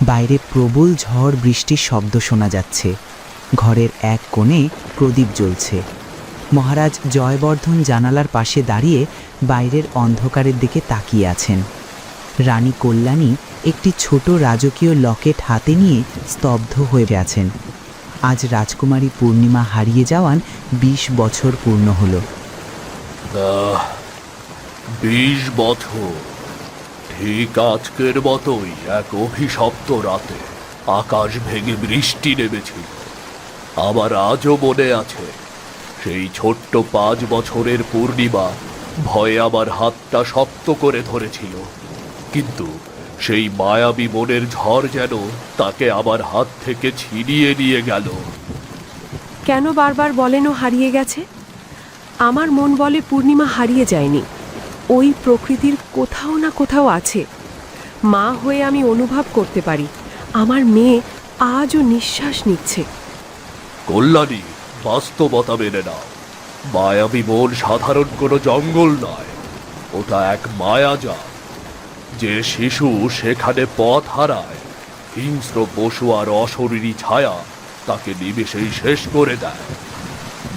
বাইরে প্রবল ঝড় বৃষ্টির শব্দ শোনা যাচ্ছে। ঘরের এক কোণে প্রদীপ জ্বলছে। মহারাজ জয়বর্ধন জানালার পাশে দাঁড়িয়ে বাইরের অন্ধকারের দিকে তাকিয়ে আছেন। রানী কল্যাণী একটি ছোট রাজকীয় লকেট হাতে নিয়ে স্তব্ধ হয়ে আছেন। আজ রাজকুমারী পূর্ণিমা হারিয়ে যাওয়ার ২০ বছর পূর্ণ হলো। ২০ বছর, ঠিক আজকের মতোই এক অভিশপ্ত রাতে আকাশ ভেঙে বৃষ্টি নেমেছিল। আমার আজও মনে আছে সেই ছোট্ট ৫ বছরের পূর্ণিমা ভয়ে আমার হাতটা শক্ত করে ধরেছিল, কিন্তু সেই মায়াবী মনের ঝড় যেন তাকে আমার হাত থেকে ছিনিয়ে নিয়ে গেল। কেন বারবার বলেন ও হারিয়ে গেছে? আমার মন বলে পূর্ণিমা হারিয়ে যায়নি, ওই প্রকৃতির কোথাও না কোথাও আছে। মা হয়ে আমি অনুভব করতে পারি আমার মেয়ে আজও নিঃশ্বাস নিচ্ছে। কল্যাণী, বাস্তবতা মেনে নাও। মায়াবী মন সাধারণ কোনো জঙ্গল নয়, ওটা এক মায়াজাল। যে শিশু সেখানে পথ হারায়, হিংস্র পশু আর অশরীরী ছায়া তাকে নিমেষেই শেষ করে দেয়।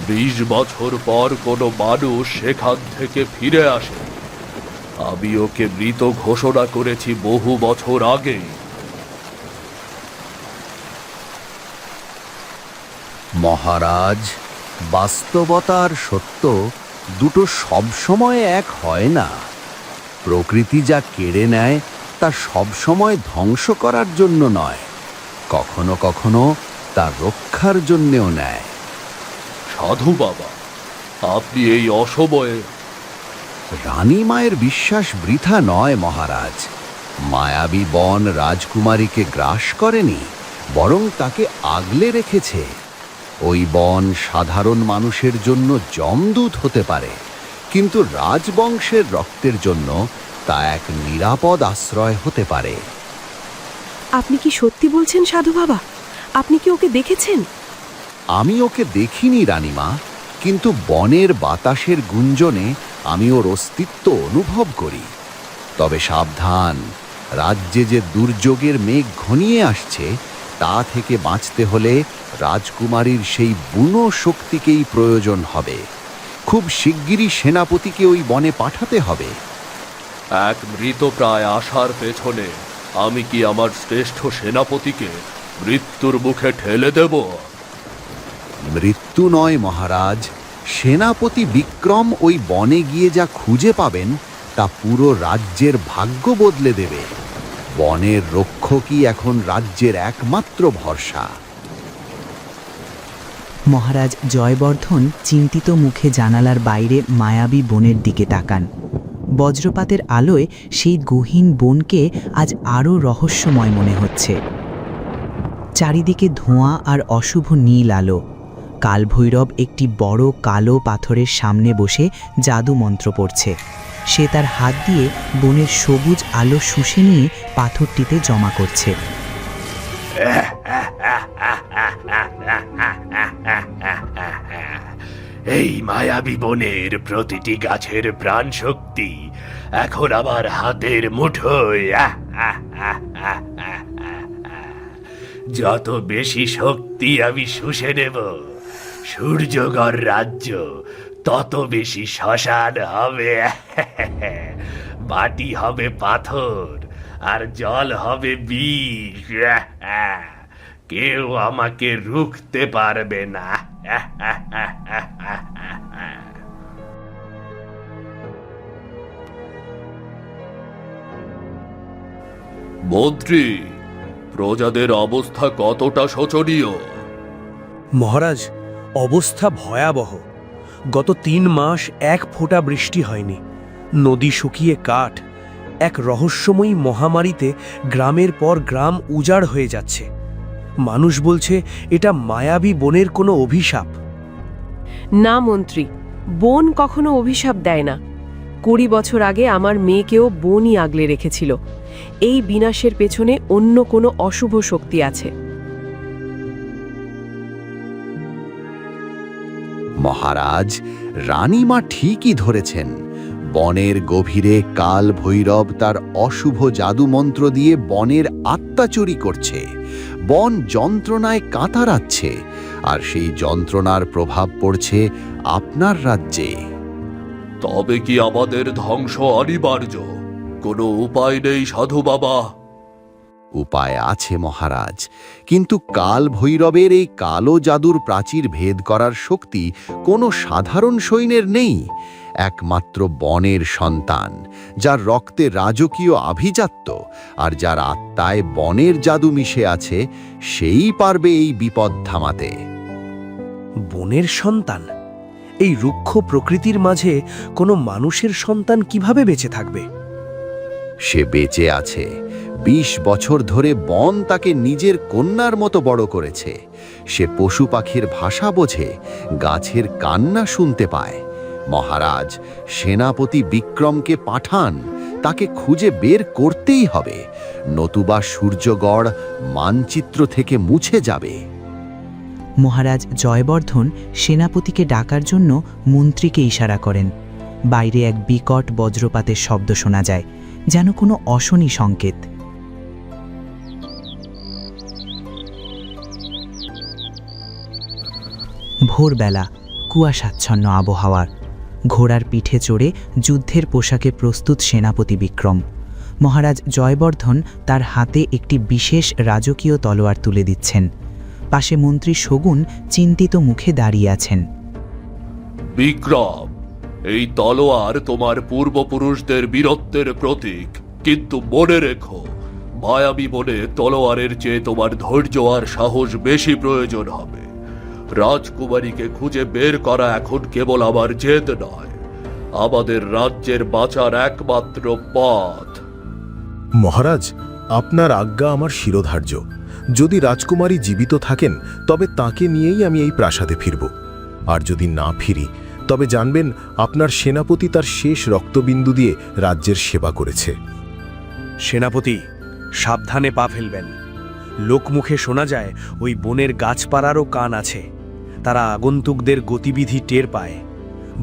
২০ বছর পর কোনো মানুষ সেখান থেকে ফিরে আসে। আমি ওকে মৃত ঘোষণা করেছি বহু বছর আগে। মহারাজ, বাস্তবতা আর সত্য দুটো সবসময় এক হয় না। প্রকৃতি যা কেড়ে নেয় তা সবসময় ধ্বংস করার জন্য নয়, কখনো কখনো তার রক্ষার জন্যেও নেয়। সাধু বাবা, আপনি এই অসময়ে। রানী মায়ের বিশ্বাস বৃথা নয় মহারাজ। মায়াবী বন রাজকুমারীকে গ্রাস করেনি, বরং তাকে আগলে রেখেছে। ওই বন সাধারণ মানুষের জন্য যমদূত হতে পারে, কিন্তু রাজবংশের রক্তের জন্য তা এক নিরাপদ আশ্রয় হতে পারে। আপনি কি সত্যি বলছেন সাধু বাবা? আপনি কি ওকে দেখেছেন? আমি ওকে দেখিনি রানীমা, কিন্তু বনের বাতাসের গুঞ্জনে আমি ওর অস্তিত্ব অনুভব করি। তবে সাবধান, রাজ্যে যে দুর্যোগের মেঘ ঘনিয়ে আসছে তা থেকে বাঁচতে হলে রাজকুমারীর সেই বুনো শক্তিকেই প্রয়োজন হবে। খুব শিগগিরই সেনাপতিকে ওই বনে পাঠাতে হবে। এক মৃতপ্রায় আশার পেছনে আমি কি আমার শ্রেষ্ঠ সেনাপতিকে মৃত্যুর মুখে ঠেলে দেব? মৃত্যু নয় মহারাজ, সেনাপতি বিক্রম ওই বনে গিয়ে যা খুঁজে পাবেন তা পুরো রাজ্যের ভাগ্য বদলে দেবে। বনের রক্ষকই এখন রাজ্যের একমাত্র ভরসা। মহারাজ জয়বর্ধন চিন্তিত মুখে জানালার বাইরে মায়াবী বনের দিকে তাকান। বজ্রপাতের আলোয় সেই গহীন বনকে আজ আরও রহস্যময় মনে হচ্ছে। চারিদিকে ধোঁয়া আর অশুভ নীল আলো। কালভৈরব একটি বড় কালো পাথরের সামনে বসে জাদু মন্ত্র পড়ছে। সে তার হাত দিয়ে বনের সবুজ আলো শুষে নিয়ে পাথরটিতে জমা করছে। এই মায়াবী বনের প্রতিটি গাছের প্রাণ শক্তি এখন আমার হাতের মুঠোয়। যত বেশি শক্তি আমি শুষে নেব, সূর্যগড় রাজ্য তত বেশি শ্মশান হবে। মাটি হবে পাথর আর জল হবে বিষ। কেউ আমাকে রুখতে পারবে না। মন্ত্রী, প্রজাদের অবস্থা কতটা শোচনীয়? মহারাজ, অবস্থা ভয়াবহ। গত ৩ মাস এক ফোঁটা বৃষ্টি হয়নি। নদী শুকিয়ে কাঠ। এক রহস্যময়ী মহামারীতে গ্রামের পর গ্রাম উজাড় হয়ে যাচ্ছে। মানুষ বলছে এটা মায়াবী বনের কোনো অভিশাপ। না মন্ত্রী, বন কখনো অভিশাপ দেয় না। ২০ বছর আগে আমার মেয়েকেও বনই আগলে রেখেছিল। এই বিনাশের পেছনে অন্য কোনো অশুভ শক্তি আছে। মহারাজ, রানীমা ঠিকই ধরেছেন। বনের গভীরে কাল ভৈরব তার অশুভ জাদু মন্ত্র দিয়ে বনের আত্মা চুরি করছে। বন যন্ত্রণায় কাঁতারাচ্ছে, আর সেই যন্ত্রণার প্রভাব পড়ছে আপনার রাজ্যে। তবে কি আমাদের ধ্বংস অনিবার্য? কোনো উপায় নেই সাধু বাবা? উপায় আছে মহারাজ, কিন্তু কাল ভৈরবের এই কালো জাদুর প্রাচীর ভেদ করার শক্তি কোনো সাধারণ সৈন্যের নেই। একমাত্র বনের সন্তান, যার রক্তে রাজকীয় আভিজাত্য আর যার আত্মায় বনের জাদু মিশে আছে, সেই পারবে এই বিপদ থামাতে। বনের সন্তান? এই রুক্ষ প্রকৃতির মাঝে কোনো মানুষের সন্তান কিভাবে বেঁচে থাকবে? সে বেঁচে আছে। 20 বছর ধরে বন তাকে নিজের কন্যার মতো বড় করেছে। সে পশু পাখির ভাষা বোঝে, গাছের কান্না শুনতে পায়। মহারাজ, সেনাপতি বিক্রমকে পাঠান, তাকে খুঁজে বের করতেই হবে, নতুবা সূর্যগড় মানচিত্র থেকে মুছে যাবে। মহারাজ জয়বর্ধন সেনাপতিকে ডাকার জন্য মন্ত্রীকে ইশারা করেন। বাইরে এক বিকট বজ্রপাতের শব্দ শোনা যায়, যেন কোনো অশনি সংকেত। ভোরবেলা, কুয়াশাচ্ছন্ন আবহাওয়ার। ঘোড়ার পিঠে চড়ে যুদ্ধের পোশাকে প্রস্তুত সেনাপতি বিক্রম। মহারাজ জয়বর্ধন তার হাতে একটি বিশেষ রাজকীয় তলোয়ার তুলে দিচ্ছেন। পাশে মন্ত্রী শগুন চিন্তিত মুখে দাঁড়িয়ে আছেন। বিক্রম, এই তলোয়ার তোমার পূর্বপুরুষদের বীরত্বের প্রতীক, কিন্তু মনে রেখো, মায়াবী বনে তলোয়ারের চেয়ে তোমার ধৈর্য আর সাহস বেশি প্রয়োজন হবে। রাজকুমারীকে খুঁজে বের করা এখন কেবল আমার জেদ নয়, আমাদের রাজ্যের বাঁচার একমাত্র পথ। মহারাজ, আপনার আজ্ঞা আমার শিরোধার্য। যদি রাজকুমারী জীবিত থাকেন তবে তাকে নিয়েই আমি এই প্রাসাদে ফিরব, আর যদি না ফিরি তবে জানবেন আপনার সেনাপতি তার শেষ রক্তবিন্দু দিয়ে রাজ্যের সেবা করেছে। সেনাপতি, সাবধানে পা ফেলবেন। লোকমুখে শোনা যায় ওই বনের গাছপালারও কান আছে, তারা আগন্তুকদের গতিবিধি টের পায়।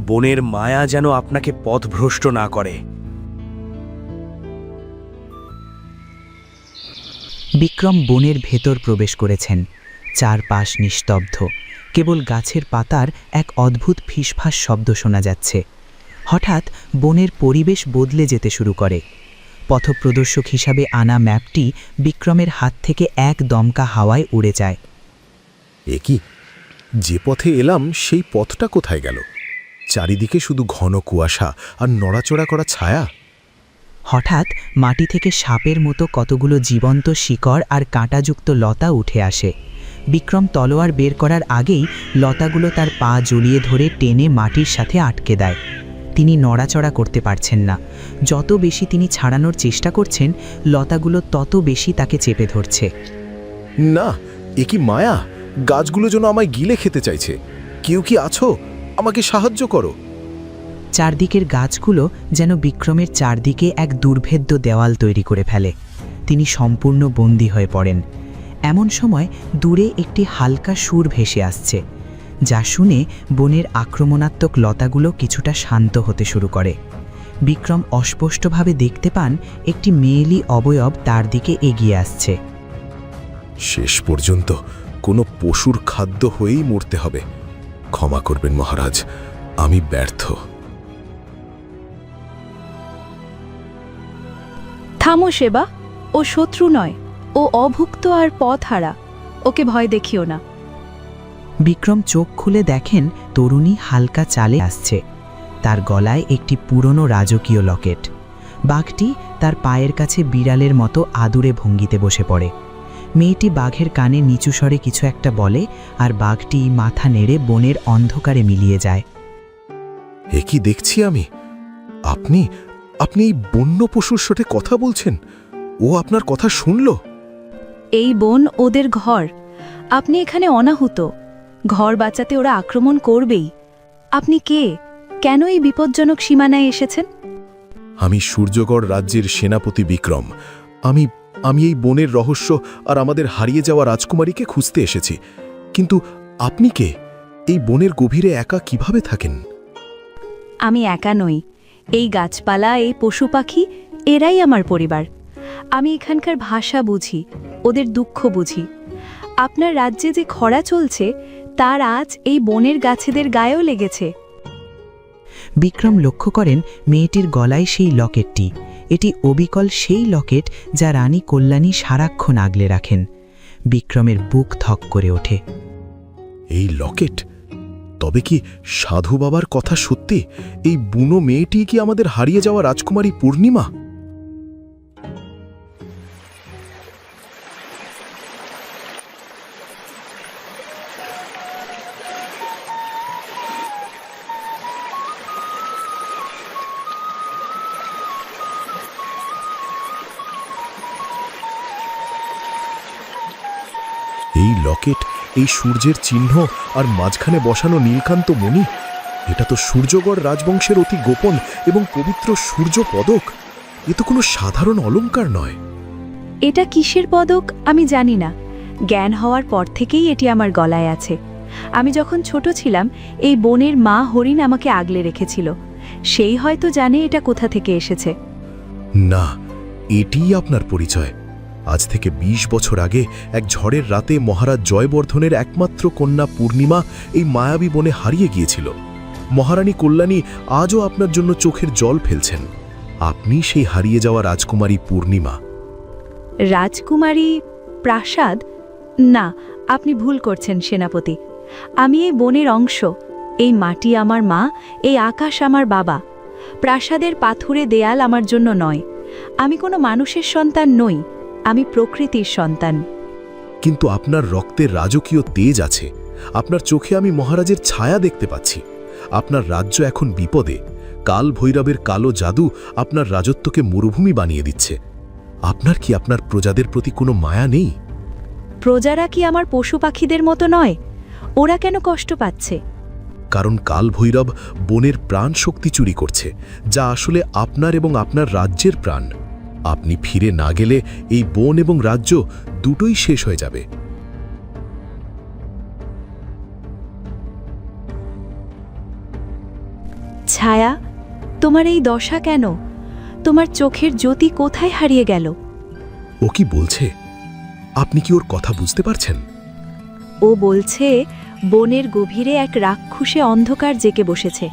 বনের মায়া যেন আপনাকে পথভ্রষ্ট না করে। বিক্রম বনের ভেতর প্রবেশ করেছেন। চারপাশ নিস্তব্ধ, কেবল গাছের পাতার এক অদ্ভুত ফিসফাস শব্দ শোনা যাচ্ছে। হঠাৎ বনের পরিবেশ বদলে যেতে শুরু করে। পথপ্রদর্শক হিসাবে আনা ম্যাপটি বিক্রমের হাত থেকে এক দমকা হাওয়ায় উড়ে যায়। এ কি? যে পথে এলাম সেই পথটা কোথায় গেল? চারিদিকে শুধু ঘন কুয়াশা আর নড়াচড়া করা ছায়া। হঠাৎ মাটি থেকে সাপের মতো কতগুলো জীবন্ত শিকড় আর কাঁটাযুক্ত লতা উঠে আসে। বিক্রম তলোয়ার বের করার আগেই লতাগুলো তার পা জড়িয়ে ধরে টেনে মাটির সাথে আটকে দেয়। তিনি নড়াচড়া করতে পারছেন না। যত বেশি তিনি ছাড়ানোর চেষ্টা করছেন, লতাগুলো তত বেশি তাকে চেপে ধরছে। না, এ কি মায়া? গাছগুলো যেন আমায় গিলে খেতে চাইছে। কেউ কি আছো? আমাকে সাহায্য করো। চারদিকের গাছগুলো যেন বিক্রমের চারদিকে এক দুর্ভেদ্য দেওয়াল তৈরি করে ফেলে। তিনি সম্পূর্ণ বন্দী হয়ে পড়েন। এমন সময় দূরে একটি হালকা সুর ভেসে আসছে, যা শুনে বনের আক্রমণাত্মক লতাগুলো কিছুটা শান্ত হতে শুরু করে। বিক্রম অস্পষ্টভাবে দেখতে পান একটি মেয়েলি অবয়ব তার দিকে এগিয়ে আসছে। শেষ পর্যন্ত কোনো পশুর খাদ্য হয়েই মরতে হবে। ক্ষমা করবেন মহারাজ, আমি ব্যর্থ। থামো সেবা, ও শত্রু নয়, ও অভুক্ত আর পথহারা। ওকে ভয় দেখিও না। বিক্রম চোখ খুলে দেখেন তরুণী হালকা চালে আসছে। তার গলায় একটি পুরনো রাজকীয় লকেট। বাঘটি তার পায়ের কাছে বিড়ালের মতো আদুরে ভঙ্গিতে বসে পড়ে। মেয়েটি বাঘের কানে নিচু স্বরে কিছু একটা বলে, আর বাঘটি মাথা নেড়ে বনের অন্ধকারে মিলিয়ে যায়। এ কি দেখছি আমি? আপনি আপনি এই বন্য পশুর সাথে কথা বলছেন? ও আপনার কথা শুনল? এই বন ওদের ঘর। আপনি এখানে অনাহুত। ঘর বাঁচাতে ওরা আক্রমণ করবেই। আপনি কে? কেন এই বিপজ্জনক সীমানায় এসেছেন? আমি সূর্যগড় রাজ্যের সেনাপতি বিক্রম। আমি এই বনের রহস্য আর আমাদের হারিয়ে যাওয়া রাজকুমারীকে খুঁজতে এসেছি। কিন্তু আপনি কে? এই বনের গভীরে একা কিভাবে থাকেন? আমি একা নই। এই গাছপালা, এই পশু পাখি, এরাই আমার পরিবার। আমি এখানকার ভাষা বুঝি, ওদের দুঃখ বুঝি। আপনার রাজ্যে যে খরা চলছে তার আজ এই বনের গাছেদের গায়েও লেগেছে। বিক্রম লক্ষ্য করেন মেয়েটির গলায় সেই লকেটটি। এটি অবিকল সেই লকেট যা রানী কল্যাণী সারাক্ষণ আগলে রাখেন। বিক্রমের বুক থক করে ওঠে। এই লকেট, তবে কি সাধু বাবার কথা সত্যি? এই বুনো মেয়েটি কি আমাদের হারিয়ে যাওয়া রাজকুমারী পূর্ণিমা? এই লকেট, এই সূর্যের চিহ্ন আর মাঝখানে বসানো নীলকান্ত মণি, এটা তো সূর্যগড় রাজবংশের অতি গোপন এবং পবিত্র সূর্য পদক। এ তো কোনো সাধারণ অলংকার নয়। এটা কিসের পদক আমি জানি না। জ্ঞান হওয়ার পর থেকেই এটি আমার গলায় আছে। আমি যখন ছোট ছিলাম এই বনের মা হরিণ আমাকে আগলে রেখেছিল। সেই হয়তো জানে এটা কোথা থেকে এসেছে। না, এটিই আপনার পরিচয়। আজ থেকে ২০ বছর আগে এক ঝড়ের রাতে মহারাজ জয়বর্ধনের একমাত্র কন্যা পূর্ণিমা এই মায়াবী বনে হারিয়ে গিয়েছিল। মহারানী কল্যাণী আজও আপনার জন্য চোখের জল ফেলছেন। আপনি সেই হারিয়ে যাওয়া রাজকুমারী পূর্ণিমা। রাজকুমারী প্রাসাদ? না, আপনি ভুল করছেন সেনাপতি। আমি এই বনের অংশ। এই মাটি আমার মা, এই আকাশ আমার বাবা। প্রাসাদের পাথুরে দেয়াল আমার জন্য নয়। আমি কোনো মানুষের সন্তান নই, আমি প্রকৃতির সন্তান। কিন্তু আপনার রক্তের রাজকীয় তেজ আছে। আপনার চোখে আমি মহারাজের ছায়া দেখতে পাচ্ছি। আপনার রাজ্য এখন বিপদে। কাল ভৈরবের কালো জাদু আপনার রাজত্বকে মরুভূমি বানিয়ে দিচ্ছে। আপনার কি আপনার প্রজাদের প্রতি কোনো মায়া নেই? প্রজারা কি আমার পশু পাখিদের মতো নয়? ওরা কেন কষ্ট পাচ্ছে? কারণ কাল ভৈরব বনের প্রাণ শক্তি চুরি করছে, যা আসলে আপনার এবং আপনার রাজ্যের প্রাণ। আপনি ফিরে না গেলে এই বন এবং রাজ্য দুটোই শেষ হয়ে যাবে। ছায়া, তোমার এই দশা কেন? তোমার চোখের জ্যোতি কোথায় হারিয়ে গেল? ও কি বলছে? আপনি কি ওর কথা বুঝতে পারছেন? ও বলছে বনের গভীরে এক রাক্ষসে অন্ধকার জেকে বসেছে।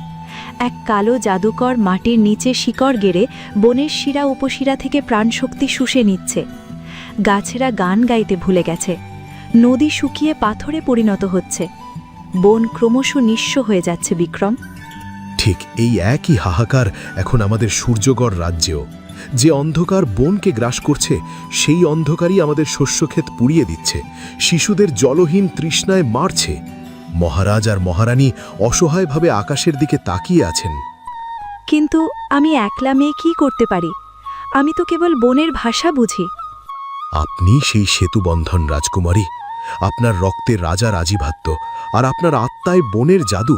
এক কালো জাদুকর মাটির নিচে শিকড় গেড়ে বনের শিরা উপশিরা থেকে প্রাণশক্তি শুষে নিচ্ছে। গাছেরা গান গাইতে ভুলে গেছে। নদী শুকিয়ে পাথরে পরিণত হচ্ছে। বন ক্রমশ নিঃস্ব হয়ে যাচ্ছে বিক্রম। ঠিক এই একই হাহাকার এখন আমাদের সূর্যগড় রাজ্যেও। যে অন্ধকার বনকে গ্রাস করছে, সেই অন্ধকারই আমাদের শস্যক্ষেত পুড়িয়ে দিচ্ছে, শিশুদের জলহীন তৃষ্ণায় মারছে। মহারাজ আর মহারানী অসহায়ভাবে আকাশের দিকে তাকিয়ে আছেন। কিন্তু আমি একলা মেয়ে কি করতে পারি? আমি তো কেবল বনের ভাষা বুঝি। আপনি সেই সেতুবন্ধন রাজকুমারী। আপনার রক্তে রাজার আজিভাত্য, আর আপনার আত্মায় বনের জাদু।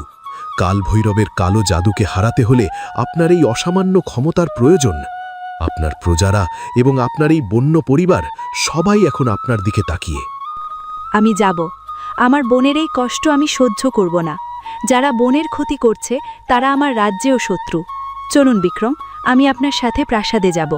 কাল ভৈরবের কালো জাদুকে হারাতে হলে আপনার এই অসামান্য ক্ষমতার প্রয়োজন। আপনার প্রজারা এবং আপনার এই বন্য পরিবার সবাই এখন আপনার দিকে তাকিয়ে। আমি যাব। আমার বোনের এই কষ্ট আমি সহ্য করব না। যারা বনের ক্ষতি করছে তারা আমার রাজ্যেও শত্রু। চলুন বিক্রম, আমি আপনার সাথে প্রাসাদে যাব।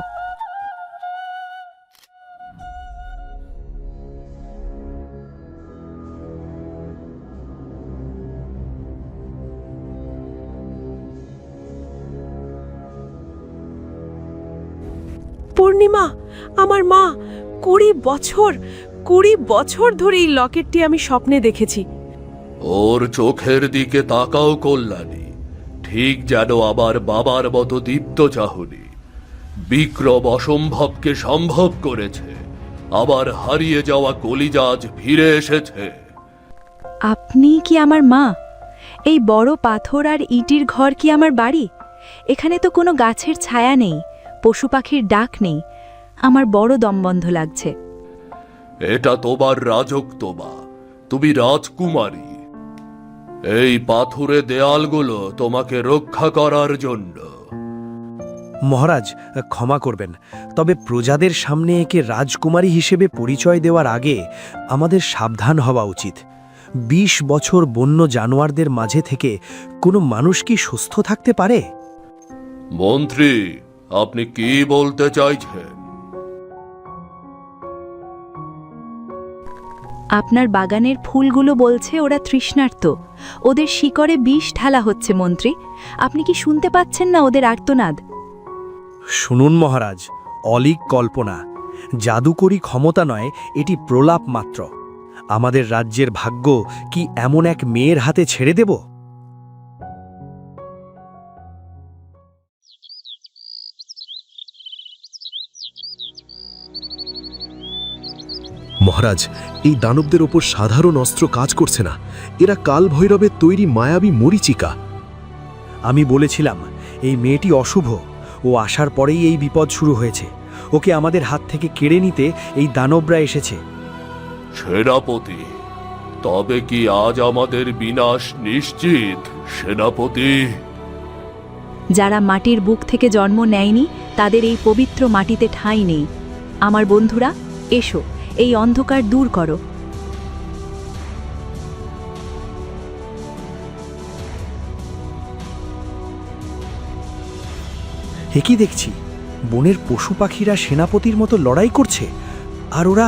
পূর্ণিমা, আমার মা। 20 বছর ধরে এই লকেটটি আমি স্বপ্নে দেখেছি। ওর চোখের দিকে তাকাও কল্যাণী, ঠিক যেন আমার বাবার মতো দীপ্ত চাহনি। বিক্রম অসম্ভবকে সম্ভব করেছে। আবার হারিয়ে যাওয়া কলিজাজ ফিরে এসেছে। আপনি কি আমার মা? এই বড় পাথর আর ইটির ঘর কি আমার বাড়ি? এখানে তো কোনো গাছের ছায়া নেই, পশু পাখির ডাক নেই। আমার বড় দমবন্ধ লাগছে। এটা তোমার রাজত্ব মা, তুমি রাজকুমারী। এই পাথুরে দেয়ালগুলো তোমাকে রক্ষা করার জন্য। মহারাজ, ক্ষমা করবেন, তবে প্রজাদের সামনে একে রাজকুমারী হিসেবে পরিচয় দেওয়ার আগে আমাদের সাবধান হওয়া উচিত। ২০ বছর বন্য জানোয়ারদের মাঝে থেকে কোনো মানুষ কি সুস্থ থাকতে পারে? মন্ত্রী, আপনি কি বলতে চাইছেন? আপনার বাগানের ফুলগুলো বলছে ওরা তৃষ্ণার্ত, ওদের শিকড়ে বিষ ঢালা হচ্ছে মন্ত্রী। আপনি কি শুনতে পাচ্ছেন না ওদের আর্তনাদ? শুনুন মহারাজ, অলীক কল্পনা, জাদুকরী ক্ষমতা নয়, এটি প্রলাপ মাত্র। আমাদের রাজ্যের ভাগ্য কি এমন এক মেয়ের হাতে ছেড়ে দেব? মহারাজ, এই দানবদের ওপর সাধারণ অস্ত্র কাজ করছে না। এরা কাল ভৈরবের তৈরি মায়াবী মরীচিকা। আমি বলেছিলাম এই মেয়েটি অশুভ, ও আসার পরেই এই বিপদ শুরু হয়েছে। ওকে আমাদের হাত থেকে কেড়ে নিতে এই দানবরা এসেছে। সেনাপতি, তবে কি আজ আমাদের বিনাশ নিশ্চিত? সেনাপতি, যারা মাটির বুক থেকে জন্ম নেয়নি তাদের এই পবিত্র মাটিতে ঠাঁই নেই। আমার বন্ধুরা, এসো, এই অন্ধকার দূর করো। এ কি দেখছি? বনের পশু পাখিরা সেনাপতির মতো লড়াই করছে, আর ওরা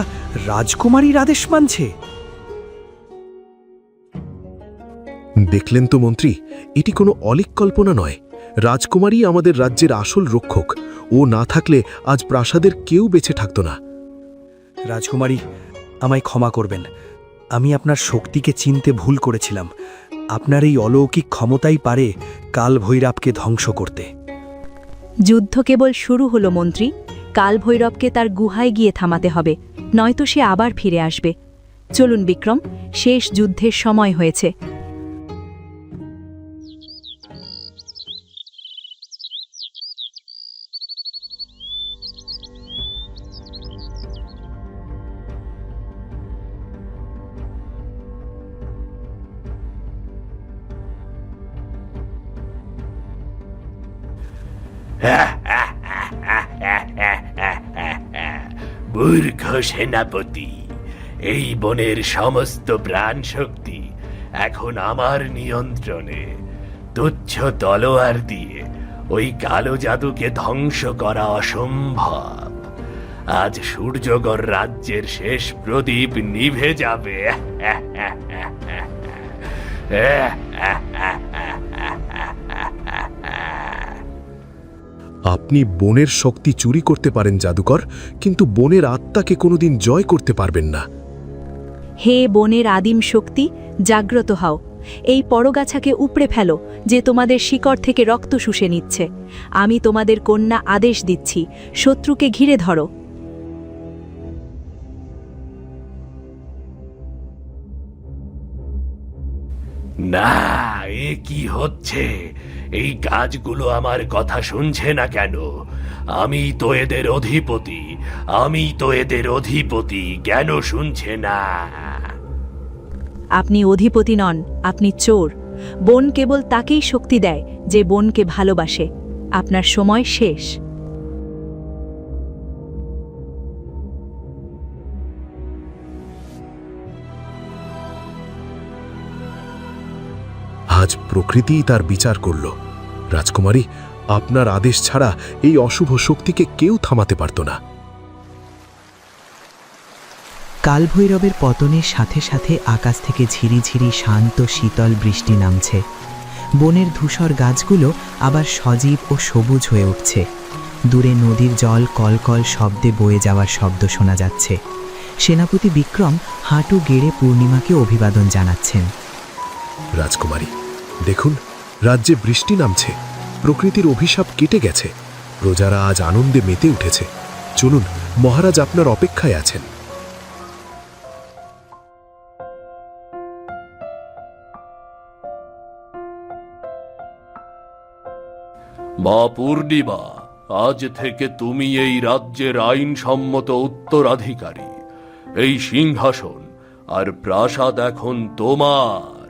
রাজকুমারীর আদেশ মানছে। দেখলেন তো মন্ত্রী, এটি কোনো অলীক কল্পনা নয়। রাজকুমারী আমাদের রাজ্যের আসল রক্ষক। ও না থাকলে আজ প্রাসাদের কেউ বেঁচে থাকত না। রাজকুমারী, আমায় ক্ষমা করবেন। আমি আপনার শক্তিকে চিনতে ভুল করেছিলাম। আপনার এই অলৌকিক ক্ষমতাই পারে কাল ভৈরবকে ধ্বংস করতে। যুদ্ধ কেবল শুরু হলো মন্ত্রী। কাল ভৈরবকে তার গুহায় গিয়ে থামাতে হবে, নয়তো সে আবার ফিরে আসবে। চলুন বিক্রম, শেষ যুদ্ধের সময় হয়েছে। মূর্খ সেনাপতি, এই বনের সমস্ত প্রাণ শক্তি এখন আমার নিয়ন্ত্রণে। তুচ্ছ তলোয়ার দিয়ে ওই কালো জাদুকে ধ্বংস করা অসম্ভব। আজ সূর্যগড় রাজ্যের শেষ প্রদীপ নিভে যাবে। আপনি বনের শক্তি চুরি করতে পারেন জাদুকর, কিন্তু বনের আত্মাকে কোনোদিন জয় করতে পারবেন না। হে বনের আদিম শক্তি, জাগ্রত হও। এই পরগাছাকে উপড়ে ফেলো যে তোমাদের শিকড় থেকে রক্ত শুষে নিচ্ছে। আমি তোমাদের কন্যা আদেশ দিচ্ছি, শত্রুকে ঘিরে ধরো। না, এ কি হচ্ছে? এই গাছগুলো আমার কথা শুনছে না কেন? আমি তো এদের অধিপতি, আমি তো এদের অধিপতি, কেন শুনছে না? আপনি অধিপতি নন, আপনি চোর। বন কেবল তাকেই শক্তি দেয় যে বনকে ভালোবাসে। আপনার সময় শেষ। আজ প্রকৃতিই তার বিচার করল। রাজকুমারী, আপনার আদেশ ছাড়া এই অশুভ শক্তিকে কেউ থামাতে পারত না। কালভৈরবের পতনের সাথে সাথে আকাশ থেকে ঝিরিঝিরি শান্ত শীতল বৃষ্টি নামছে। বনের ধূসর গাছগুলো আবার সজীব ও সবুজ হয়ে উঠছে। দূরে নদীর জল কলকল শব্দে বয়ে যাওয়ার শব্দ শোনা যাচ্ছে। সেনাপতি বিক্রম হাঁটু গেড়ে পূর্ণিমাকে অভিবাদন জানাচ্ছেন। রাজকুমারী, দেখুন, রাজ্যে বৃষ্টি নামছে। প্রকৃতির অভিশাপ কেটে গেছে। প্রজারা আজ আনন্দে মেতে উঠেছে। চলুন, মহারাজ আপনার অপেক্ষায় আছেন। মা পূর্ণিমা, আজ থেকে তুমি এই রাজ্যের আইনসম্মত উত্তরাধিকারী। এই সিংহাসন আর প্রাসাদ এখন তোমার।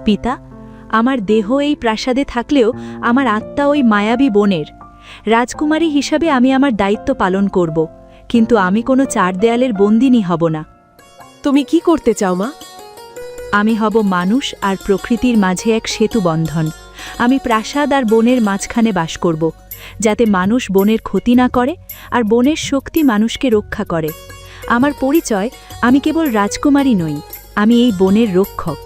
পিতা, আমার দেহ এই প্রাসাদে থাকলেও আমার আত্মা ওই মায়াবী বনের। রাজকুমারী হিসাবে আমি আমার দায়িত্ব পালন করব, কিন্তু আমি কোনো চার দেয়ালের বন্দিনী হব না। তুমি কি করতে চাও মা? আমি হব মানুষ আর প্রকৃতির মাঝে এক সেতু বন্ধন। আমি প্রাসাদ আর বনের মাঝখানে বাস করব, যাতে মানুষ বনের ক্ষতি না করে আর বনের শক্তি মানুষকে রক্ষা করে। আমার পরিচয়, আমি কেবল রাজকুমারী নই, আমি এই বনের রক্ষক।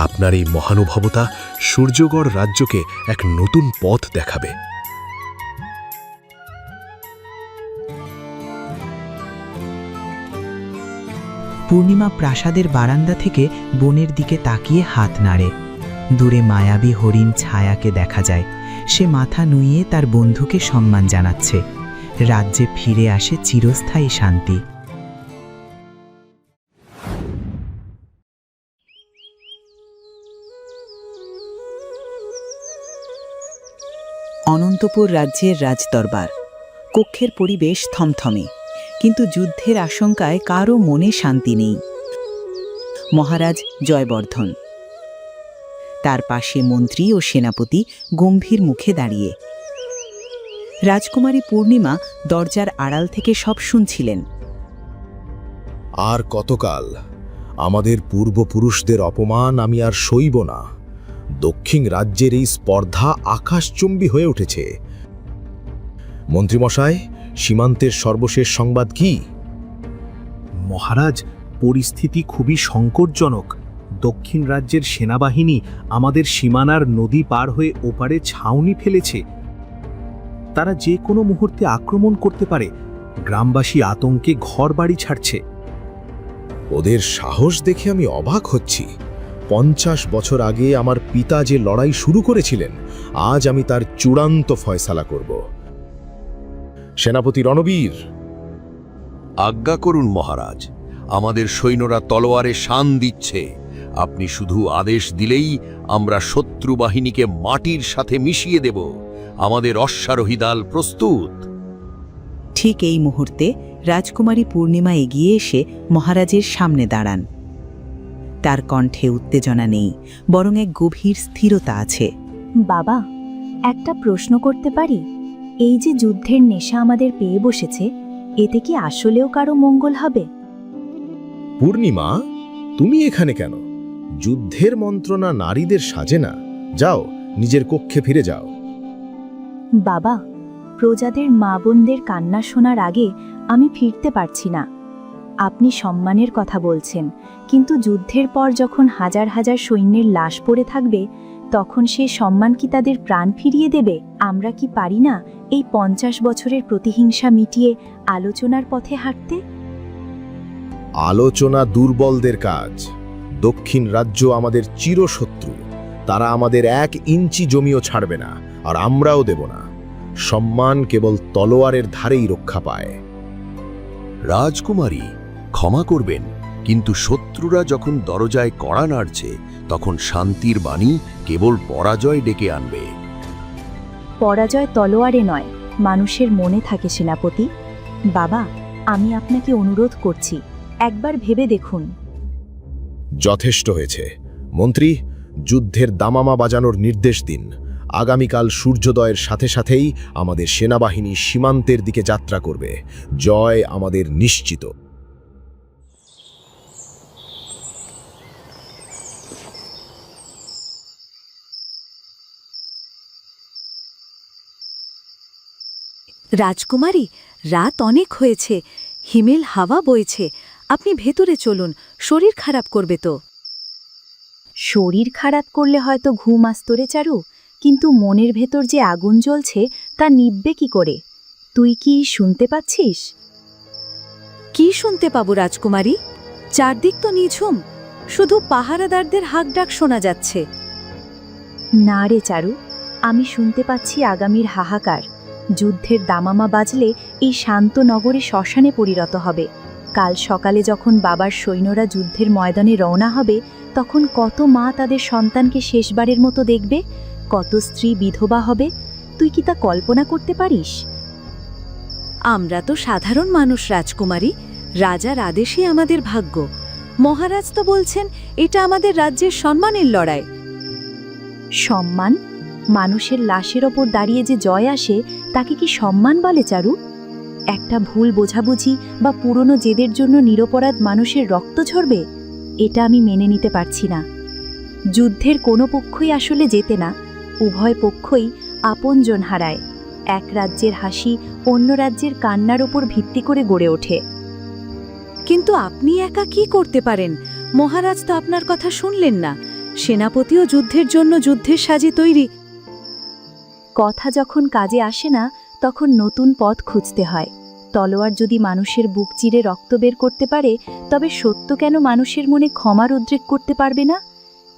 আপনার এই মহানুভবতা সূর্যগড় রাজ্যকে এক নতুন পথ দেখাবে। পূর্ণিমা প্রাসাদের বারান্দা থেকে বনের দিকে তাকিয়ে হাত নাড়ে। দূরে মায়াবী হরিণ ছায়াকে দেখা যায়। সে মাথা নুইয়ে তার বন্ধুকে সম্মান জানাচ্ছে। রাজ্যে ফিরে আসে চিরস্থায়ী শান্তি। অনন্তপুর রাজ্যের রাজদরবার। কক্ষের পরিবেশ থমথমে, কিন্তু যুদ্ধের আশঙ্কায় কারও মনে শান্তি নেই। মহারাজ জয়বর্ধন, তার পাশে মন্ত্রী ও সেনাপতি গম্ভীর মুখে দাঁড়িয়ে। রাজকুমারী পূর্ণিমা দরজার আড়াল থেকে সব শুনছিলেন। আর কতকাল? আমাদের পূর্বপুরুষদের অপমান আমি আর সইব না। দক্ষিণ রাজ্যের এই স্পর্ধা আকাশচুম্বী হয়ে উঠেছে। মন্ত্রীমশাই, সীমান্তের সর্বশেষ সংবাদ কি? মহারাজ, পরিস্থিতি খুবই সংকটজনক। দক্ষিণ রাজ্যের সেনাবাহিনী আমাদের সীমানার নদী পার হয়ে ওপারে ছাউনি ফেলেছে। তারা যে কোনো মুহূর্তে আক্রমণ করতে পারে। গ্রামবাসী আতঙ্কে ঘরবাড়ি ছাড়ছে। ওদের সাহস দেখে আমি অবাক হচ্ছি। 50 বছর আগে আমার পিতা যে লড়াই শুরু করেছিলেন, আজ আমি তার চূড়ান্ত ফয়সালা করব। সেনাপতি রণবীর, আজ্ঞা করুন মহারাজ। আমাদের সৈন্যরা তলোয়ারে শান দিচ্ছে। আপনি শুধু আদেশ দিলেই আমরা শত্রু বাহিনীকে মাটির সাথে মিশিয়ে দেব। আমাদের অশ্বারোহী দল প্রস্তুত। ঠিক এই মুহূর্তে রাজকুমারী পূর্ণিমা এগিয়ে এসে মহারাজের সামনে দাঁড়ান। তার কণ্ঠে উত্তেজনা নেই, বরং এক গভীর স্থিরতা আছে। বাবা, একটা প্রশ্ন করতে পারি? এই যে যুদ্ধের নেশা আমাদের পেয়ে বসেছে, এতে কি আসলেও কারো মঙ্গল হবে? পূর্ণিমা, তুমি এখানে কেন? যুদ্ধের মন্ত্রণা নারীদের সাজে না। যাও, নিজের কক্ষে ফিরে যাও। বাবা, প্রজাদের মা বোনদের কান্না শোনার আগে আমি ফিরতে পারছি না। আপনি সম্মানের কথা বলছেন, কিন্তু যুদ্ধের পর যখন হাজার হাজার সৈন্যের লাশ পড়ে থাকবে, তখন সে সম্মান কি তাদের প্রাণ ফিরিয়ে দেবে? আমরা কি পারি না এই 50 বছরের প্রতিহিংসা মিটিয়ে আলোচনার পথে হাঁটতে? আলোচনা দুর্বলদের কাজ। দক্ষিণ রাজ্য আমাদের চিরশত্রু। তারা আমাদের 1 ইঞ্চি জমিও ছাড়বে না, আর আমরাও দেব না। সম্মান কেবল তলোয়ারের ধারেই রক্ষা পায়। রাজকুমারী, ক্ষমা করবেন, কিন্তু শত্রুরা যখন দরজায় কড়া নাড়ছে, তখন শান্তির বাণী কেবল পরাজয় ডেকে আনবে। পরাজয় তলোয়ারে নয়, মানুষের মনে থাকে সেনাপতি। বাবা, আমি আপনাকে অনুরোধ করছি, একবার ভেবে দেখুন। যথেষ্ট হয়েছে। মন্ত্রী, যুদ্ধের দামামা বাজানোর নির্দেশ দিন। আগামীকাল সূর্যোদয়ের সাথে সাথেই আমাদের সেনাবাহিনী সীমান্তের দিকে যাত্রা করবে। জয় আমাদের নিশ্চিত। রাজকুমারী, রাত অনেক হয়েছে, হিমেল হাওয়া বইছে। আপনি ভেতরে চলুন, শরীর খারাপ করবে তো। শরীর খারাপ করলে হয়তো ঘুম আসতো রে চারু, কিন্তু মনের ভেতর যে আগুন জ্বলছে তা নিভবে কি করে? তুই কি শুনতে পাচ্ছিস? কি শুনতে পাবো রাজকুমারী? চারদিক তো নিঝুম, শুধু পাহারাদারদের হাঁকডাক শোনা যাচ্ছে। না রে চারু, আমি শুনতে পাচ্ছি আগামীর হাহাকার। যুদ্ধের দামামা বাজলে এই শান্ত নগরে শ্মশানে পরিণত হবে। কাল সকালে যখন বাবার সৈন্যরা যুদ্ধের ময়দানে রওনা হবে, তখন কত মা তাদের সন্তানকে শেষবারের মতো দেখবে, কত স্ত্রী বিধবা হবে। তুই কি তা কল্পনা করতে পারিস? আমরা তো সাধারণ মানুষ রাজকুমারী, রাজার আদেশই আমাদের ভাগ্য। মহারাজ তো বলছেন এটা আমাদের রাজ্যের সম্মানের লড়াই। সম্মান? মানুষের লাশের ওপর দাঁড়িয়ে যে জয় আসে, তাকে কি সম্মান বলে চারু? একটা ভুল বোঝাবুঝি বা পুরনো জেদের জন্য নিরপরাধ মানুষের রক্ত ঝরবে? এটা আমি মেনে নিতে পারছি না। যুদ্ধের কোনো পক্ষই আসলে জেতে না, উভয় পক্ষই আপনজন হারায়। এক রাজ্যের হাসি অন্য রাজ্যের কান্নার ওপর ভিত্তি করে গড়ে ওঠে। কিন্তু আপনি একা কি করতে পারেন? মহারাজ তো আপনার কথা শুনলেন না। সেনাপতিও যুদ্ধের জন্য যুদ্ধের সাজে তৈরি। কথা যখন কাজে আসে না, তখন নতুন পথ খুঁজতে হয়। তলোয়ার যদি মানুষের বুক চিরে রক্ত বের করতে পারে, তবে সত্য কেন মানুষের মনে ক্ষমার উদ্রেক করতে পারবে না?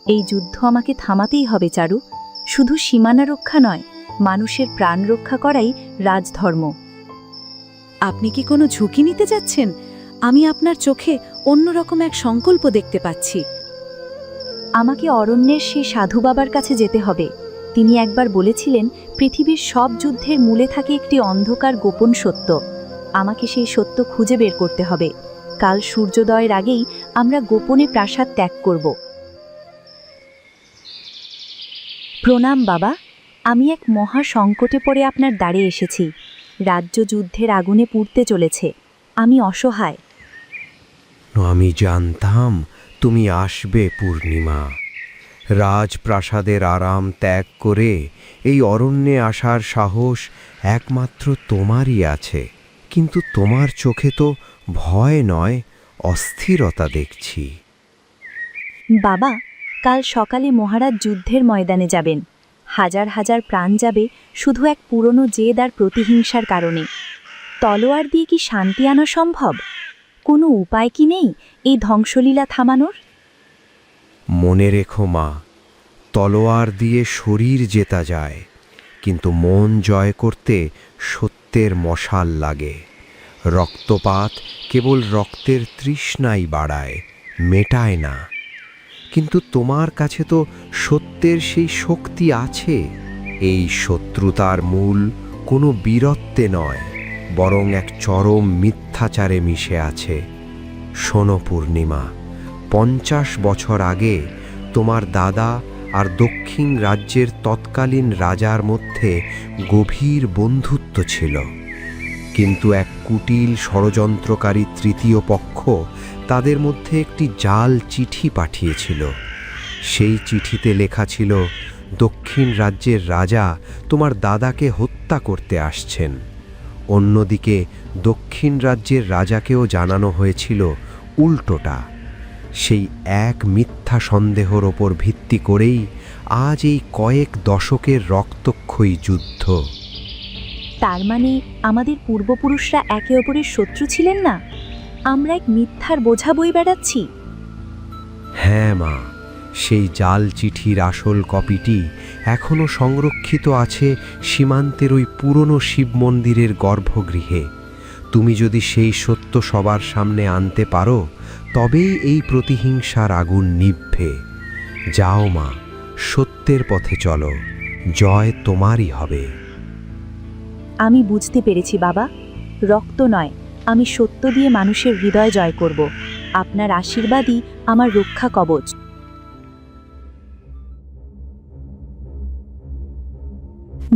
এই যুদ্ধ আমাকে থামাতেই হবে চারু। শুধু সীমানা রক্ষা নয়, মানুষের প্রাণ রক্ষা করাই রাজধর্ম। আপনি কি কোনো ঝুঁকি নিতে যাচ্ছেন? আমি আপনার চোখে অন্যরকম এক সংকল্প দেখতে পাচ্ছি। আমাকে অরণ্যের সেই সাধু বাবার কাছে যেতে হবে। তিনি একবার বলেছিলেন, পৃথিবীর সব যুদ্ধের মূলে থাকে একটি অন্ধকার গোপন সত্য। আমাকে সেই সত্য খুঁজে বের করতে হবে। কাল সূর্যোদয়ের আগেই আমরা গোপনে প্রাসাদ ত্যাগ করব। প্রণাম বাবা, আমি এক মহা সংকটে পড়ে আপনার দ্বারে এসেছি। রাজ্য যুদ্ধের আগুনে পুড়তে চলেছে। আমি অসহায়। আমি জানতাম তুমি আসবে পূর্ণিমা। রাজপ্রাসাদের আরাম ত্যাগ করে এই অরণ্যে আসার সাহস একমাত্র তোমারই আছে। কিন্তু তোমার চোখে তো ভয় নয়, অস্থিরতা দেখছি। বাবা, কাল সকালে মহারাজ যুদ্ধের ময়দানে যাবেন। হাজার হাজার প্রাণ যাবে শুধু এক পুরনো জেদ আর প্রতিহিংসার কারণে। তলোয়ার দিয়ে কি শান্তি আনা সম্ভব? কোনো উপায় কি নেই এই ধ্বংসলীলা থামানোর? মনে রেখো মা, তলোয়ার দিয়ে শরীর জেতা যায়, কিন্তু মন জয় করতে সত্যের মশাল লাগে। রক্তপাত কেবল রক্তের তৃষ্ণাই বাড়ায়, মেটায় না। কিন্তু তোমার কাছে তো সত্যের সেই শক্তি আছে। এই শত্রুতার মূল কোনো বীরত্বে নয়, বরং এক চরম মিথ্যাচারে মিশে আছে। শোনো পূর্ণিমা, 50 বছর আগে তোমার দাদা আর দক্ষিণ রাজ্যের তৎকালীন রাজার মধ্যে গভীর বন্ধুত্ব ছিল। কিন্তু এক কুটিল ষড়যন্ত্রকারী তৃতীয় পক্ষ তাদের মধ্যে একটি জাল চিঠি পাঠিয়েছিল। সেই চিঠিতে লেখা ছিল, দক্ষিণ রাজ্যের রাজা তোমার দাদাকে হত্যা করতে আসছেন। অন্যদিকে দক্ষিণ রাজ্যের রাজাকেও জানানো হয়েছিল উল্টোটা। সেই এক মিথ্যা সন্দেহর ওপর ভিত্তি করেই আজ এই কয়েক দশকের রক্তক্ষয়ী যুদ্ধ। তার মানে আমাদের পূর্বপুরুষরা একে অপরের শত্রু ছিলেন না? আমরা এক মিথ্যার বোঝা বয়ে বেড়াচ্ছি। হ্যাঁ মা, সেই জাল চিঠির আসল কপিটি এখনও সংরক্ষিত আছে সীমান্তের ওই পুরনো শিব মন্দিরের গর্ভগৃহে। তুমি যদি সেই সত্য সবার সামনে আনতে পারো, তবেই এই প্রতিহিংসার আগুন নিভবে। যাও মা, সত্যের পথে চলো, জয় তোমারই হবে। আমি বুঝতে পেরেছি বাবা, রক্ত নয়, আমি সত্য দিয়ে মানুষের হৃদয় জয় করব। আপনার আশীর্বাদই আমার রক্ষা কবচ।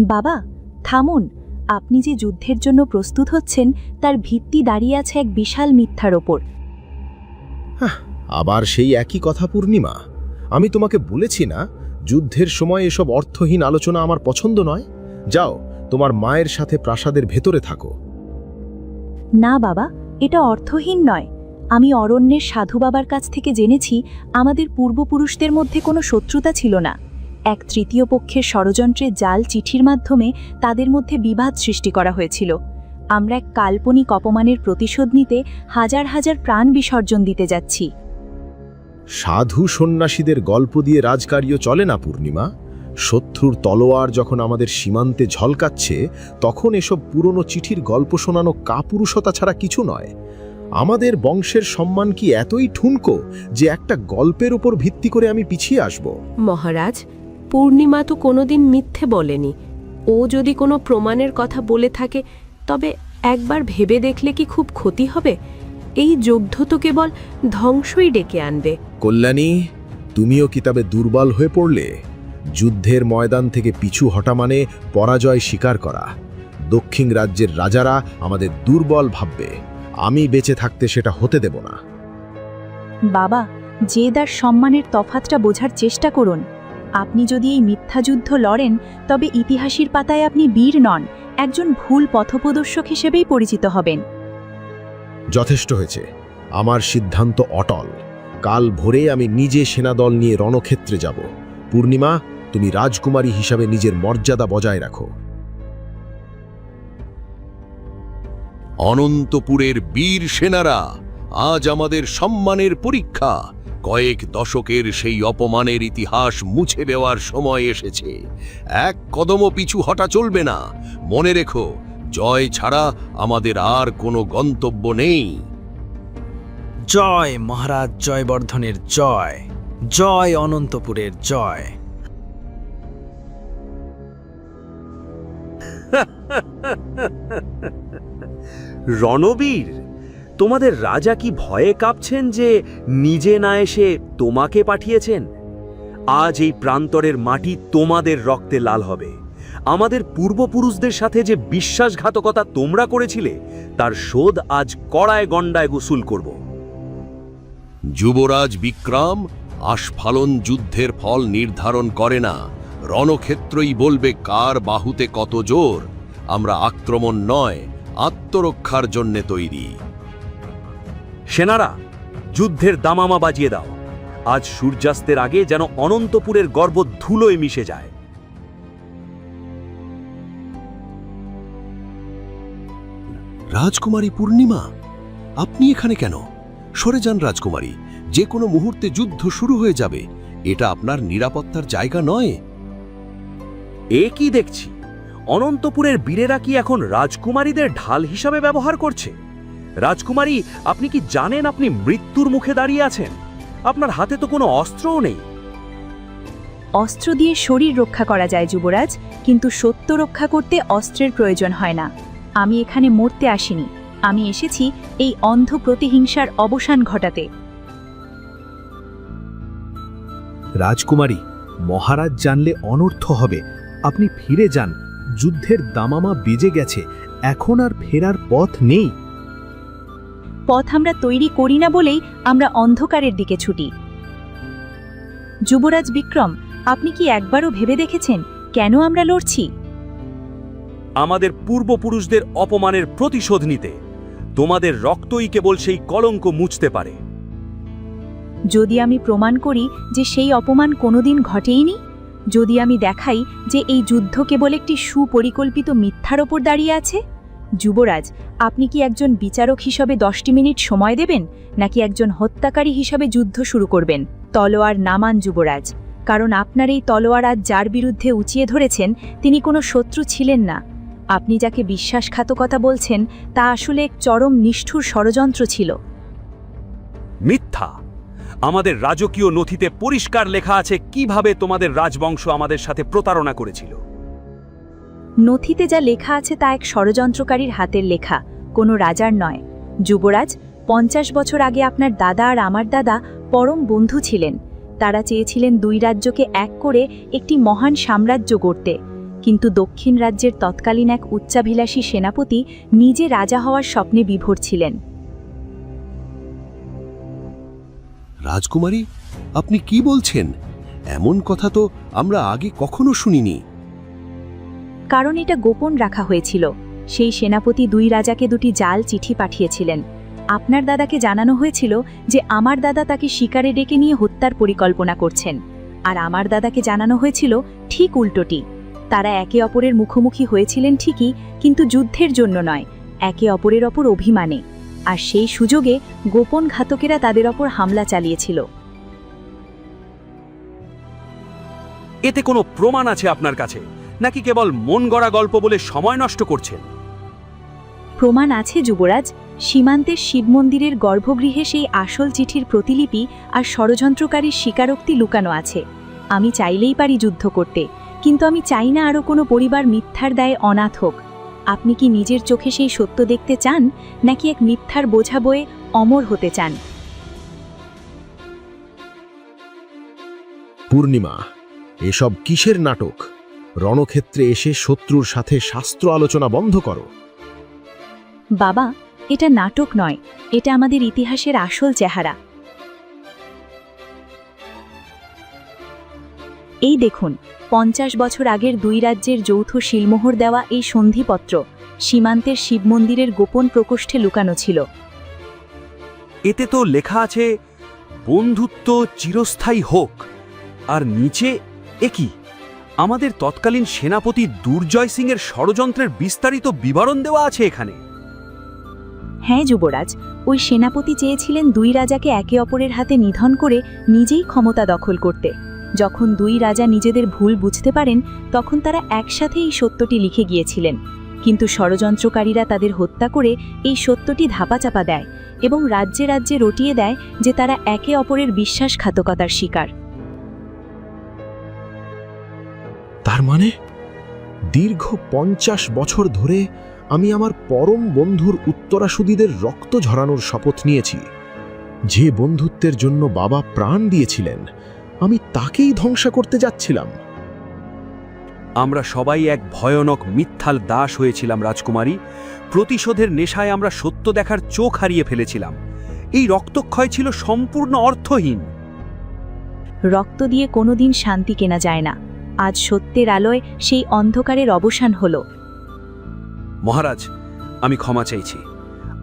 বাবা, থামুন। আপনি যে যুদ্ধের জন্য প্রস্তুত হচ্ছেন, তার ভিত্তি দাঁড়িয়ে আছে এক বিশাল মিথ্যার ওপর। আবার সেই একই কথা পূর্ণিমা। আমি তোমাকে বলেছি না, যুদ্ধের সময় এসব অর্থহীন আলোচনা আমার পছন্দ নয়। যাও, তোমার মায়ের সাথে প্রাসাদের ভেতরে থাকো। না বাবা, এটা অর্থহীন নয়। আমি অরণ্যের সাধু বাবার কাছ থেকে জেনেছি, আমাদের পূর্বপুরুষদের মধ্যে কোনো শত্রুতা ছিল না। এক তৃতীয় পক্ষের ষড়যন্ত্রে জাল চিঠির মাধ্যমে তাদের মধ্যে বিবাদ সৃষ্টি করা হয়েছিল। আমরা এক কাল্পনিক অপমানের প্রতিশোধ নিতে হাজার হাজার প্রাণ বিসর্জন দিতে যাচ্ছি। সাধু সন্ন্যাসীদের গল্প দিয়ে রাজকার্য চলে না পূর্ণিমা। শত্রুর তলোয়ার যখন আমাদের সীমান্তে ঝলকাচ্ছে, তখন এসব পুরনো চিঠির গল্প শোনানো কাপুরুষতা ছাড়া কিছু নয়। আমাদের বংশের সম্মান কি এতই ঠুনকো যে একটা গল্পের উপর ভিত্তি করে আমি পিছিয়ে আসব? মহারাজ, পূর্ণিমা তো কোনোদিন মিথ্যে বলেনি। ও যদি কোনো প্রমাণের কথা বলে থাকে, তবে একবার ভেবে দেখলে কি খুব ক্ষতি হবে? এই যুদ্ধ তো কেবল ধ্বংসই ডেকে আনবে। কল্যাণী, তুমিও কি তবে দুর্বল হয়ে পড়লে? যুদ্ধের ময়দান থেকে পিছু হটা মানে পরাজয় স্বীকার করা। দক্ষিণ রাজ্যের রাজারা আমাদের দুর্বল ভাববে। আমি বেঁচে থাকতে সেটা হতে দেব না। বাবা, জেদ আর সম্মানের তফাতটা বোঝার চেষ্টা করুন। আপনি যদি এই মিথ্যা যুদ্ধ লড়েন তবে ইতিহাসের পাতায় আপনি বীর নন, একজন ভুল পথপ্রদর্শক হিসেবেই পরিচিত হবেন। যথেষ্ট হয়েছে। আমার সিদ্ধান্ত অটল। কাল ভোরে আমি নিজে সেনাদল নিয়ে রণক্ষেত্রে যাব। পূর্ণিমা, তুমি রাজকুমারী হিসাবে নিজের মর্যাদা বজায় রাখো। অনন্তপুরের বীর সেনারা, আজ আমাদের সম্মানের পরীক্ষা। কয়েক দশকের সেই অপমানের ইতিহাস মুছে দেওয়ার সময় এসেছে। এক কদমও পিছু হটা চলবে না। মনে রেখো, জয় ছাড়া আমাদের আর কোনো গন্তব্য নেই। জয় মহারাজ জয়বর্ধনের জয়, জয় অনন্তপুরের জয়। রণবীর, তোমাদের রাজা কি ভয়ে কাঁপছেন যে নিজে না এসে তোমাকে পাঠিয়েছেন? আজ এই প্রান্তরের মাটি তোমাদের রক্তে লাল হবে। আমাদের পূর্বপুরুষদের সাথে যে বিশ্বাসঘাতকতা তোমরা করেছিলে, তার শোধ আজ কড়ায় গণ্ডায় গোসল করব। যুবরাজ বিক্রম, আস্ফালন যুদ্ধের ফল নির্ধারণ করে না। রণক্ষেত্রই বলবে কার বাহুতে কত জোর। আমরা আক্রমণ নয়, আত্মরক্ষার জন্যে তৈরি। সেনারা, যুদ্ধের দামামা বাজিয়ে দাও। আজ সূর্যাস্তের আগে যেন অনন্তপুরের গর্ব ধুলোয় মিশে যায়। রাজকুমারী পূর্ণিমা, আপনি এখানে কেন? সরে যান রাজকুমারী, যে কোনো মুহূর্তে যুদ্ধ শুরু হয়ে যাবে। এটা আপনার নিরাপত্তার জায়গা নয়। এ কি দেখছি? অনন্তপুরের বীরেরা কি এখন রাজকুমারীদের ঢাল হিসাবে ব্যবহার করছে? রাজকুমারী, আপনি কি জানেন আপনি মৃত্যুর মুখে দাঁড়িয়ে আছেন? আপনার হাতে তো কোনো অস্ত্রও নেই। অস্ত্র দিয়ে শরীর রক্ষা করা যায় যুবরাজ, কিন্তু সত্য রক্ষা করতে অস্ত্রের প্রয়োজন হয় না। আমি এখানে মরতে আসিনি, আমি এসেছি এই অন্ধ প্রতিহিংসার অবসান ঘটাতে। রাজকুমারী, মহারাজ জানলে অনর্থ হবে। আপনি ফিরে যান। যুদ্ধের দামামা বেজে গেছে, এখন আর ফেরার পথ নেই। পথ আমরা তৈরি করি না বলেই আমরা অন্ধকারের দিকে ছুটি। যুবরাজ বিক্রম, আপনি কি একবারও ভেবে দেখেছেন কেন আমরা লড়ছি? আমাদের পূর্বপুরুষদের অপমানের প্রতিশোধ নিতে। তোমাদের রক্তই কেবল সেই কলঙ্ক মুছতে পারে। যদি আমি প্রমাণ করি যে সেই অপমান কোনোদিন ঘটেইনি, যদি আমি দেখাই যে এই যুদ্ধ কেবল একটি সুপরিকল্পিত মিথ্যার ওপর দাঁড়িয়ে আছে, যুবরাজ, আপনি কি একজন বিচারক হিসাবে 10টি মিনিট সময় দেবেন, নাকি একজন হত্যাকারী হিসাবে যুদ্ধ শুরু করবেন? তলোয়ার নামান যুবরাজ, কারণ আপনার এই তলোয়ার আজ যার বিরুদ্ধে উঁচিয়ে ধরেছেন তিনি কোনো শত্রু ছিলেন না। আপনি যাকে বিশ্বাসঘাতকতা বলছেন তা আসলে এক চরম নিষ্ঠুর ষড়যন্ত্র ছিল। মিথ্যা! আমাদের রাজকীয় নথিতে পরিষ্কার লেখা আছে কিভাবে তোমাদের রাজবংশ আমাদের সাথে প্রতারণা করেছিল। নথিতে যা লেখা আছে তা এক ষড়যন্ত্রকারীর হাতের লেখা, কোনো রাজার নয়। যুবরাজ, 50 বছর আগে আপনার দাদা আর আমার দাদা পরম বন্ধু ছিলেন। তারা চেয়েছিলেন দুই রাজ্যকে এক করে একটি মহান সাম্রাজ্য গড়তে, কিন্তু দক্ষিণ রাজ্যের তৎকালীন এক উচ্চাভিলাষী সেনাপতি নিজে রাজা হওয়ার স্বপ্নে বিভোর ছিলেন। রাজকুমারী, আপনি কি বলছেন? এমন কথা তো আমরা আগে কখনো শুনিনি। কারণ এটা গোপন রাখা হয়েছিল। সেই সেনাপতি দুই রাজাকে দুটি জাল চিঠি পাঠিয়েছিলেন। আপনার দাদাকে জানানো হয়েছিল যে আমার দাদা তাকে শিকারে ডেকে নিয়ে হত্যার পরিকল্পনা করছেন, আর আমার দাদাকে জানানো হয়েছিল ঠিক উল্টোটি। তারা একে অপরের মুখোমুখি হয়েছিলেন ঠিকই, কিন্তু যুদ্ধের জন্য নয়, একে অপরের ওপর অভিমানে। আর সেই সুযোগে গোপন ঘাতকেরা তাদের ওপর হামলা চালিয়েছিল। এতে কোনো প্রমাণ আছে আপনার কাছে, নাকি কেবল মন গড়া গল্প বলে সময় নষ্ট করছেন? প্রমাণ আছে যুবরাজ। সীমান্তের শিব মন্দিরের গর্ভগৃহে সেই আসল চিঠির প্রতিলিপি আর ষড়যন্ত্রকারীর স্বীকারোক্তি লুকানো আছে। আমি চাইলেই পারি যুদ্ধ করতে, কিন্তু আমি চাই না আরও কোনো পরিবার মিথ্যার দায়ে অনাথ হোক। আপনি কি নিজের চোখে সেই সত্য দেখতে চান, নাকি এক মিথ্যার বোঝা বয়ে অমর হতে চান? পূর্ণিমা, এসব কিসের নাটক? রণক্ষেত্রে এসে শত্রুর সাথে শাস্ত্র আলোচনা বন্ধ করো। বাবা, এটা নাটক নয়, এটা আমাদের ইতিহাসের আসল চেহারা। এই দেখুন, 50 বছর আগের দুই রাজ্যের যৌথ শিলমোহর দেওয়া এই সন্ধিপত্র সীমান্তের শিব মন্দিরের গোপন প্রকোষ্ঠে লুকানো ছিল। এতে তো লেখা আছে বন্ধুত্ব চিরস্থায়ী হোক, আর নিচে একই আমাদের তৎকালীন সেনাপতি দুর্জয় সিংয়ের ষড়যন্ত্রের বিস্তারিত বিবরণ দেওয়া আছে এখানে। হ্যাঁ যুবরাজ, ওই সেনাপতি চেয়েছিলেন দুই রাজাকে একে অপরের হাতে নিধন করে নিজেই ক্ষমতা দখল করতে। যখন দুই রাজা নিজেদের ভুল বুঝতে পারেন, তখন তারা একসাথে এই সত্যটি লিখে গিয়েছিলেন। কিন্তু ষড়যন্ত্রকারীরা তাদের হত্যা করে এই সত্যটি ধাপাচাপা দেয় এবং রাজ্যে রাজ্যে রটিয়ে দেয় যে তারা একে অপরের বিশ্বাসঘাতকতার শিকার। তার মানে দীর্ঘ 50 বছর ধরে আমি আমার পরম বন্ধুর উত্তরাসূরিদের রক্ত ঝরানোর শপথ নিয়েছি। যে বন্ধুত্বের জন্য বাবা প্রাণ দিয়েছিলেন, আমি তাকেই ধ্বংস করতে যাচ্ছিলাম। আমরা সবাই এক ভয়ানক মিথ্যাল দাস হয়েছিলাম রাজকুমারী। প্রতিশোধের নেশায় আমরা সত্য দেখার চোখ হারিয়ে ফেলেছিলাম। এই রক্তক্ষয় ছিল সম্পূর্ণ অর্থহীন। রক্ত দিয়ে কোনোদিন শান্তি কেনা যায় না। আজ সত্যের আলোয় সেই অন্ধকারের অবসান হলো। মহারাজ, আমি ক্ষমা চাইছি।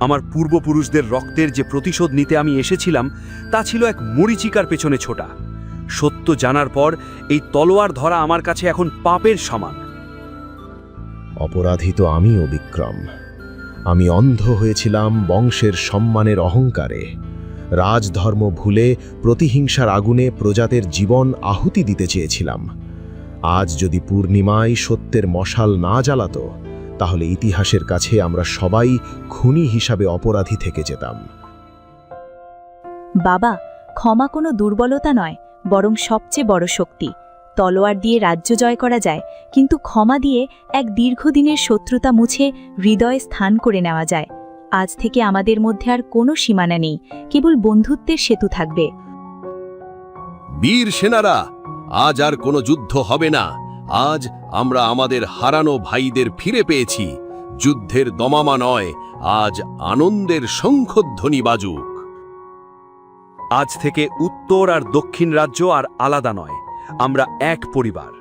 আমার পূর্বপুরুষদের রক্তের যে প্রতিশোধ নিতে আমি এসেছিলাম, তা ছিল এক মরীচিকার পেছনে ছোটা। সত্য জানার পর এই তলোয়ার ধরা আমার কাছে এখন পাপের সমান। অপরাধী তো আমিও বিক্রম। আমি অন্ধ হয়েছিলাম বংশের সম্মানের অহংকারে। রাজধর্ম ভুলে প্রতিহিংসার আগুনে প্রজাদের জীবন আহুতি দিতে চেয়েছিলাম। আজ যদি পূর্ণিমায় সত্যের মশাল না জ্বালাতো, তাহলে ইতিহাসের কাছে আমরা সবাই খুনি হিসাবে অপরাধী থেকে যেতাম। বাবা, ক্ষমা কোনো দুর্বলতা নয়, বরং সবচেয়ে বড় শক্তি। তলোয়ার দিয়ে রাজ্য জয় করা যায়, কিন্তু ক্ষমা দিয়ে এক দীর্ঘদিনের শত্রুতা মুছে হৃদয়ে স্থান করে নেওয়া যায়। আজ থেকে আমাদের মধ্যে আর কোনো সীমানা নেই, কেবল বন্ধুত্বের সেতু থাকবে। বীর সেনারা, আজ আর কোনো যুদ্ধ হবে না। আজ আমরা আমাদের হারানো ভাইদের ফিরে পেয়েছি। যুদ্ধের দমামা নয়, আজ আনন্দের শঙ্খধ্বনি বাজুক। আজ থেকে উত্তর আর দক্ষিণ রাজ্য আর আলাদা নয়, আমরা এক পরিবার।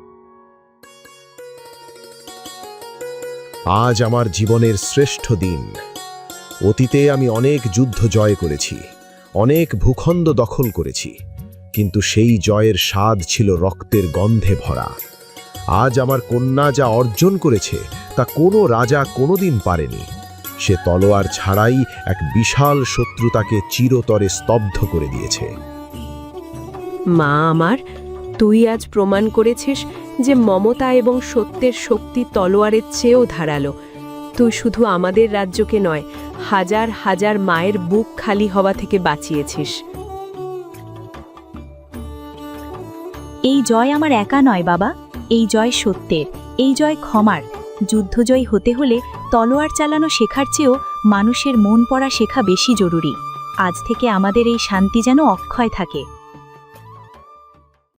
আজ আমার জীবনের শ্রেষ্ঠ দিন। অতীতে আমি অনেক যুদ্ধ জয় করেছি, অনেক ভূখণ্ড দখল করেছি, কিন্তু সেই জয়ের স্বাদ ছিল রক্তের গন্ধে ভরা। আজ আমার কন্যা যা অর্জন করেছে, তা কোনো রাজা কোনোদিন পারেনি। সে তলোয়ার ছাড়াই এক বিশাল শত্রুতাকে চিরতরে স্তব্ধ করে দিয়েছে। মা আমার, তুই আজ প্রমাণ করেছিস যে মমতা এবং সত্যের শক্তি তলোয়ারের চেয়েও ধারালো। তুই শুধু আমাদের রাজ্যকে নয়, হাজার হাজার মায়ের বুক খালি হওয়া থেকে বাঁচিয়েছিস। এই জয় আমার একা নয় বাবা, এই জয় সত্যের, এই জয় ক্ষমার। যুদ্ধজয়ী হতে হলে তলোয়ার চালানো শেখার চেয়েও মানুষের মন পড়া শেখা বেশি জরুরি। আজ থেকে আমাদের এই শান্তি যেন অক্ষয় থাকে।